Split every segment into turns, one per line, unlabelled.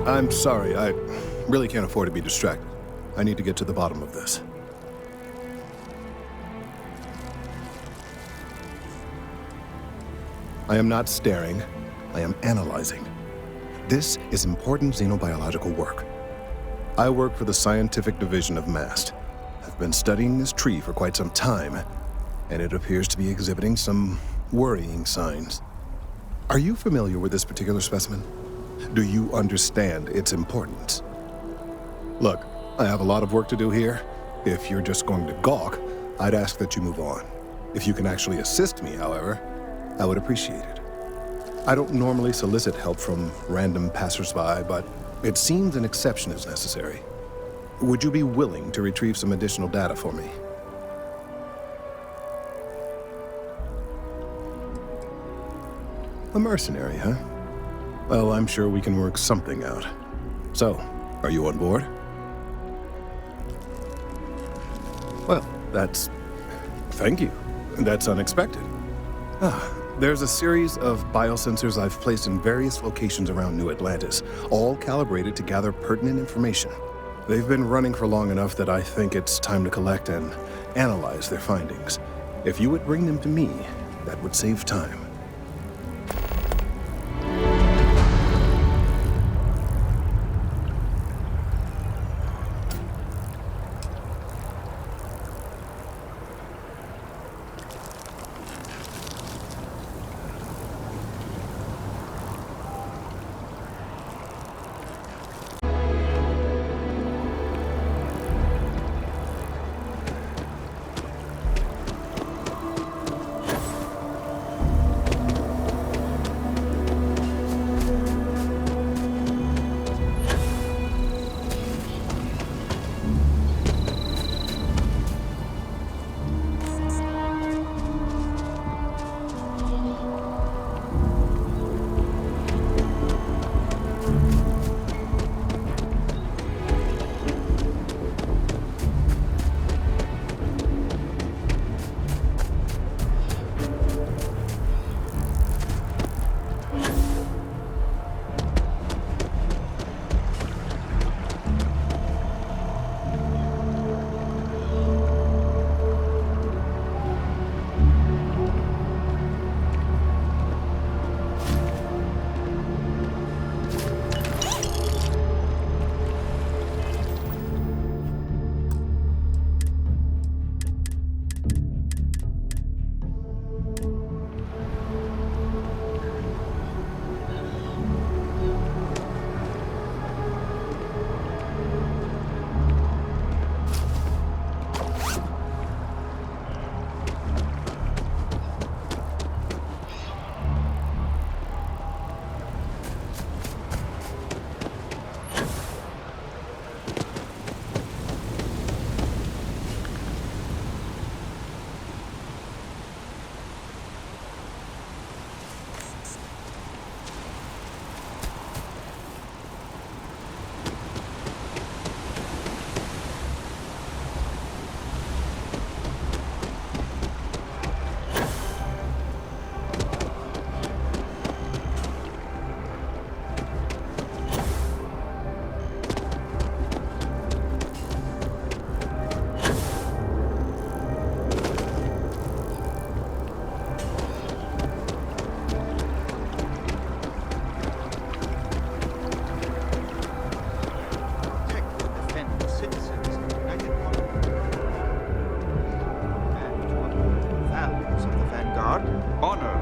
I'm sorry, I really can't afford to be distracted. I need to get to the bottom of this. I am not staring, I am analyzing. This is important xenobiological work. I work for the scientific division of MAST. I've been studying this tree for quite some time, and it appears to be exhibiting some worrying signs. Are you familiar with this particular specimen? Do you understand its importance? Look, I have a lot of work to do here. If you're just going to gawk, I'd ask that you move on. If you can actually assist me, however, I would appreciate it. I don't normally solicit help from random passersby, but it seems an exception is necessary. Would you be willing to retrieve some additional data for me? A mercenary, huh? Well, I'm sure we can work something out. So, are you on board? Well, thank you. That's unexpected. There's a series of biosensors I've placed in various locations around New Atlantis, all calibrated to gather pertinent information. They've been running for long enough that I think it's time to collect and analyze their findings. If you would bring them to me, that would save time.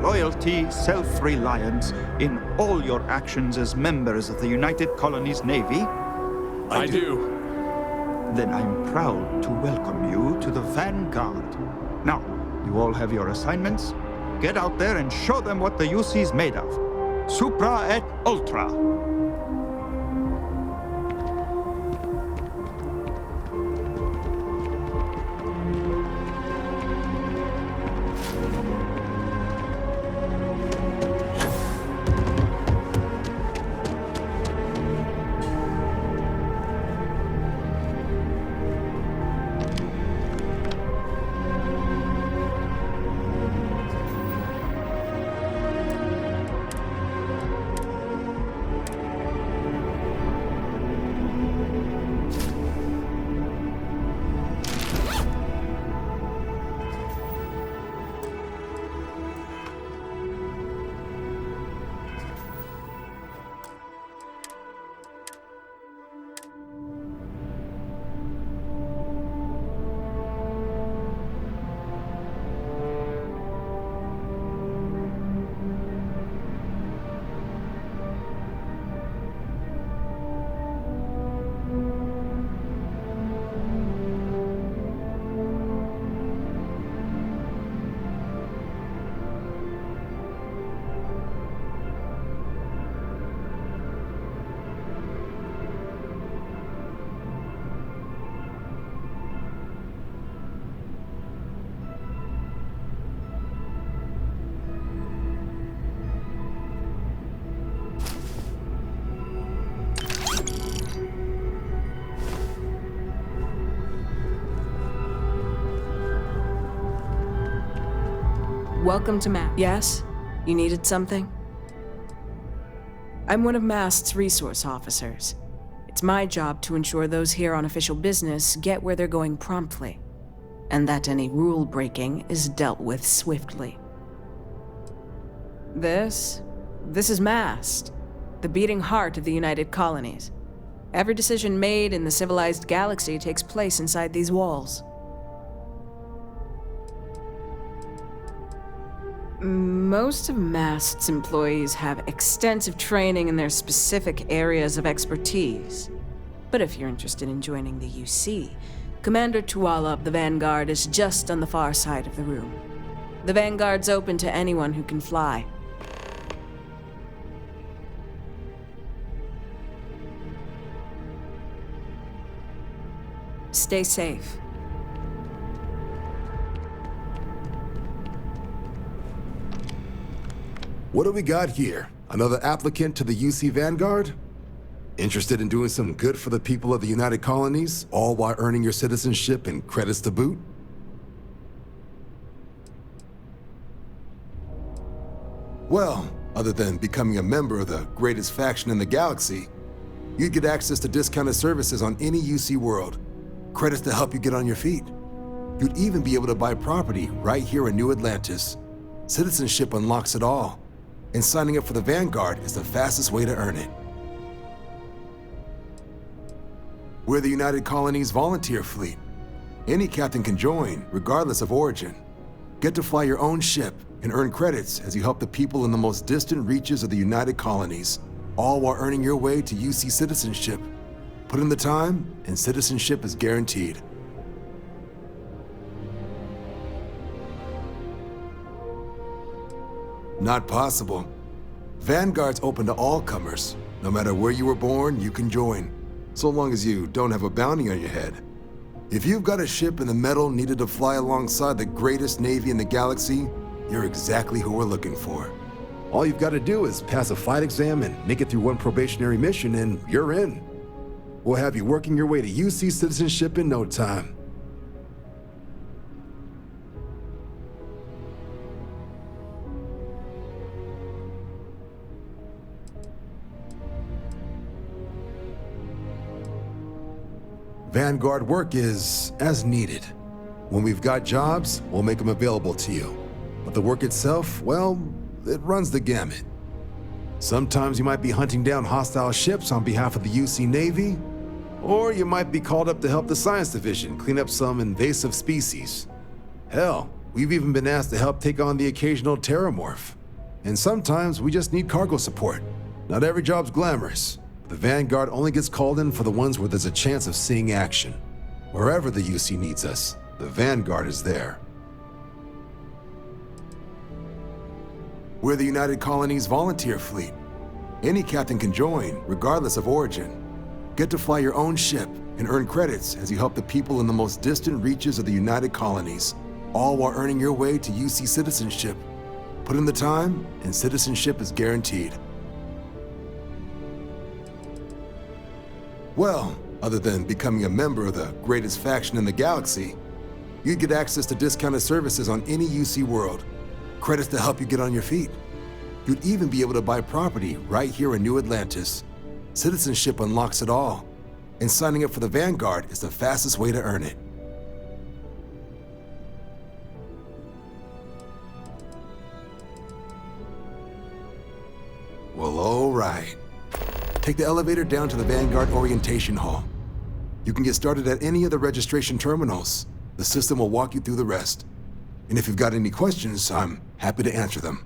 Loyalty, self-reliance in all your actions as members of the United Colonies Navy?
I do.
Then I'm proud to welcome you to the Vanguard. Now, you all have your assignments. Get out there and show them what the UC's made of. Supra et Ultra.
Welcome to MAST. Yes? You needed something? I'm one of MAST's resource officers. It's my job to ensure those here on official business get where they're going promptly, and that any rule breaking is dealt with swiftly. This is MAST, the beating heart of the United Colonies. Every decision made in the civilized galaxy takes place inside these walls. Most of MAST's employees have extensive training in their specific areas of expertise. But if you're interested in joining the UC, Commander Tuala of the Vanguard is just on the far side of the room. The Vanguard's open to anyone who can fly. Stay safe.
What do we got here? Another applicant to the UC Vanguard? Interested in doing some good for the people of the United Colonies, all while earning your citizenship and credits to boot? Well, other than becoming a member of the greatest faction in the galaxy, you'd get access to discounted services on any UC world, credits to help you get on your feet. You'd even be able to buy property right here in New Atlantis. Citizenship unlocks it all, and signing up for the Vanguard is the fastest way to earn it. We're the United Colonies Volunteer Fleet. Any captain can join, regardless of origin. Get to fly your own ship and earn credits as you help the people in the most distant reaches of the United Colonies, all while earning your way to UC citizenship. Put in the time, and citizenship is guaranteed. Not possible. Vanguard's open to all comers. No matter where you were born, you can join, so long as you don't have a bounty on your head. If you've got a ship in the metal needed to fly alongside the greatest navy in the galaxy, you're exactly who we're looking for. All you've got to do is pass a flight exam and make it through one probationary mission, and you're in. We'll have you working your way to UC citizenship in no time. Vanguard work is as needed. When we've got jobs, we'll make them available to you. But the work itself, well, it runs the gamut. Sometimes you might be hunting down hostile ships on behalf of the UC Navy, or you might be called up to help the Science Division clean up some invasive species. Hell, we've even been asked to help take on the occasional terramorph. And sometimes we just need cargo support. Not every job's glamorous. The Vanguard only gets called in for the ones where there's a chance of seeing action. Wherever the UC needs us, the Vanguard is there. We're the United Colonies Volunteer Fleet. Any captain can join, regardless of origin. Get to fly your own ship and earn credits as you help the people in the most distant reaches of the United Colonies, all while earning your way to UC citizenship. Put in the time, and citizenship is guaranteed. Well, other than becoming a member of the greatest faction in the galaxy, you'd get access to discounted services on any UC world, credits to help you get on your feet. You'd even be able to buy property right here in New Atlantis. Citizenship unlocks it all, and signing up for the Vanguard is the fastest way to earn it. Well, all right. Take the elevator down to the Vanguard Orientation Hall. You can get started at any of the registration terminals. The system will walk you through the rest. And if you've got any questions, I'm happy to answer them.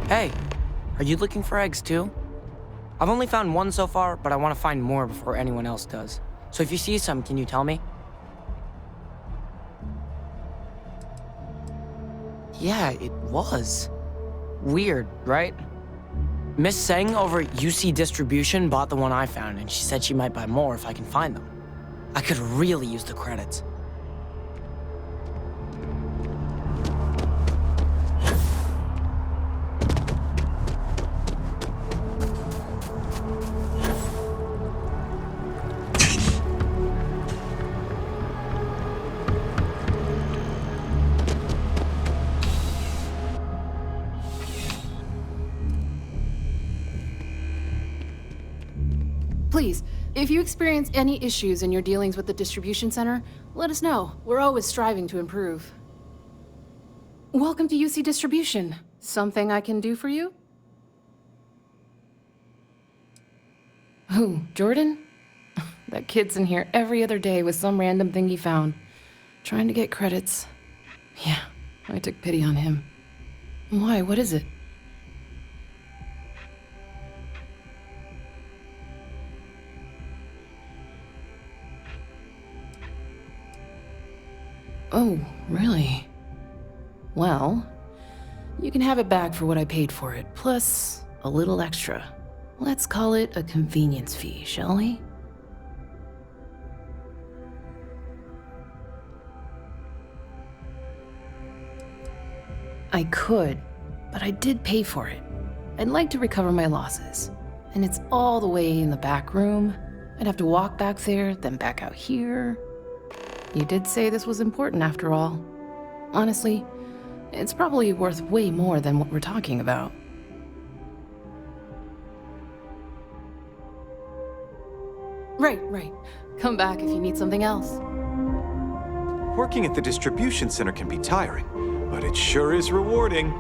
Hey, are you looking for eggs too? I've only found one so far, but I want to find more before anyone else does. So if you see some, can you tell me? Yeah, it was. Weird, right? Miss Seng over at UC Distribution bought the one I found, and she said she might buy more if I can find them. I could really use the credits.
Please, if you experience any issues in your dealings with the distribution center, let us know. We're always striving to improve. Welcome to UC Distribution. Something I can do for you? Who, Jordan? That kid's in here every other day with some random thing he found. Trying to get credits. Yeah, I took pity on him. Why, what is it? Oh, really? Well, you can have it back for what I paid for it, plus a little extra. Let's call it a convenience fee, shall we? I could, but I did pay for it. I'd like to recover my losses, and it's all the way in the back room. I'd have to walk back there, then back out here. You did say this was important after all. Honestly, it's probably worth way more than what we're talking about. Right. Come back if you need something else.
Working at the distribution center can be tiring, but it sure is rewarding.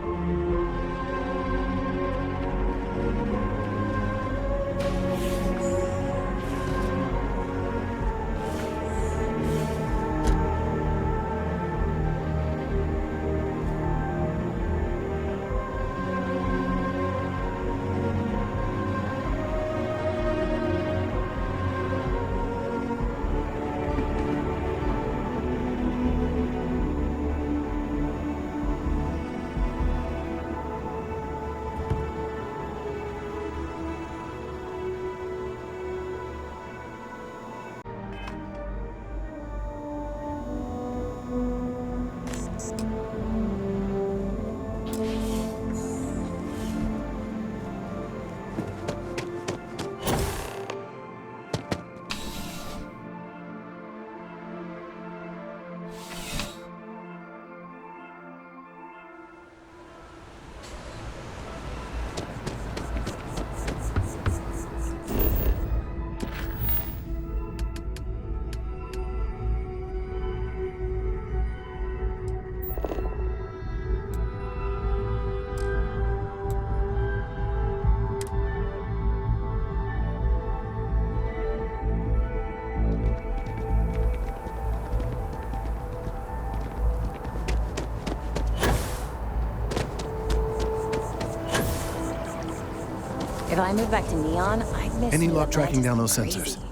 If I moved back to Neon, I'd miss
Any
New
luck tracking
Atlantis
down
like
those
crazy.
sensors?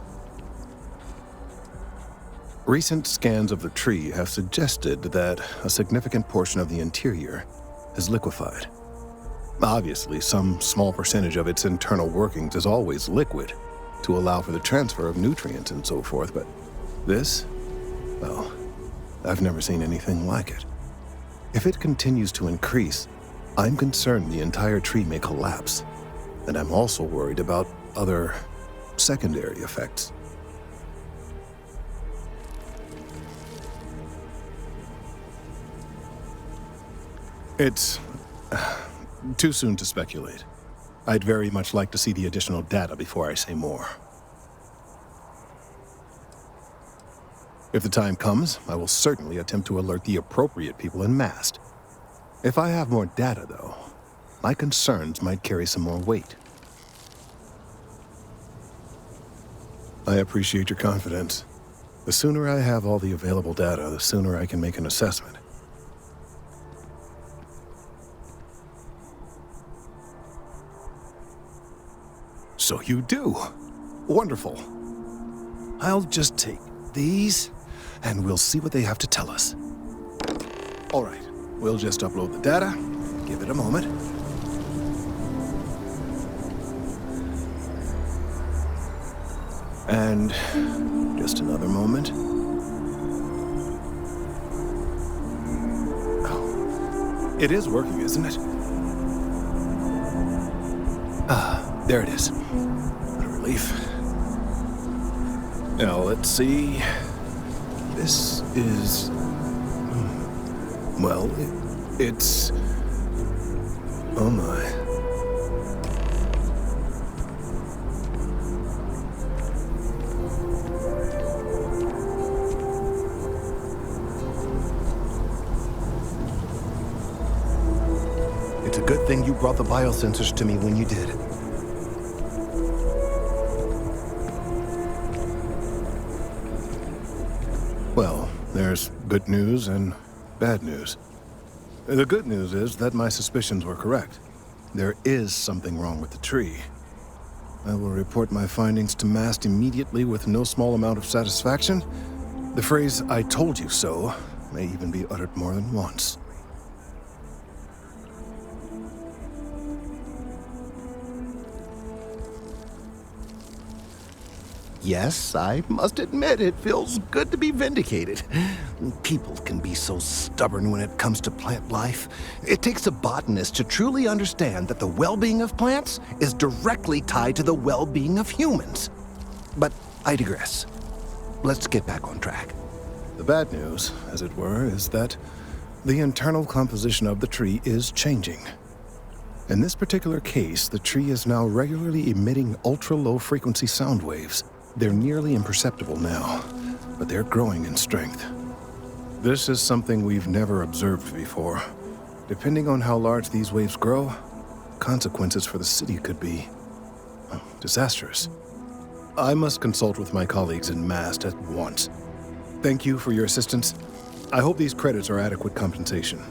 Recent scans of the tree have suggested that a significant portion of the interior is liquefied. Obviously, some small percentage of its internal workings is always liquid to allow for the transfer of nutrients and so forth, but this, well, I've never seen anything like it. If it continues to increase, I'm concerned the entire tree may collapse, and I'm also worried about other secondary effects. It's too soon to speculate. I'd very much like to see the additional data before I say more. If the time comes, I will certainly attempt to alert the appropriate people in Mast. If I have more data, though, my concerns might carry some more weight. I appreciate your confidence. The sooner I have all the available data, the sooner I can make an assessment. So you do. Wonderful. I'll just take these, and we'll see what they have to tell us. All right, we'll just upload the data. Give it a moment. And just another moment. Oh, it is working, isn't it? Ah, there it is. What a relief. Now, let's see. This is... well, it's... oh my. It's a good thing you brought the biosensors to me when you did. Well, there's good news and bad news. The good news is that my suspicions were correct. There is something wrong with the tree. I will report my findings to Mast immediately with no small amount of satisfaction. The phrase, "I told you so," may even be uttered more than once.
Yes, I must admit it feels good to be vindicated. People can be so stubborn when it comes to plant life. It takes a botanist to truly understand that the well-being of plants is directly tied to the well-being of humans. But I digress. Let's get back on track.
The bad news, as it were, is that the internal composition of the tree is changing. In this particular case, the tree is now regularly emitting ultra-low frequency sound waves. They're nearly imperceptible now, but they're growing in strength. This is something we've never observed before. Depending on how large these waves grow, consequences for the city could be disastrous. I must consult with my colleagues in Mast at once. Thank you for your assistance. I hope these credits are adequate compensation.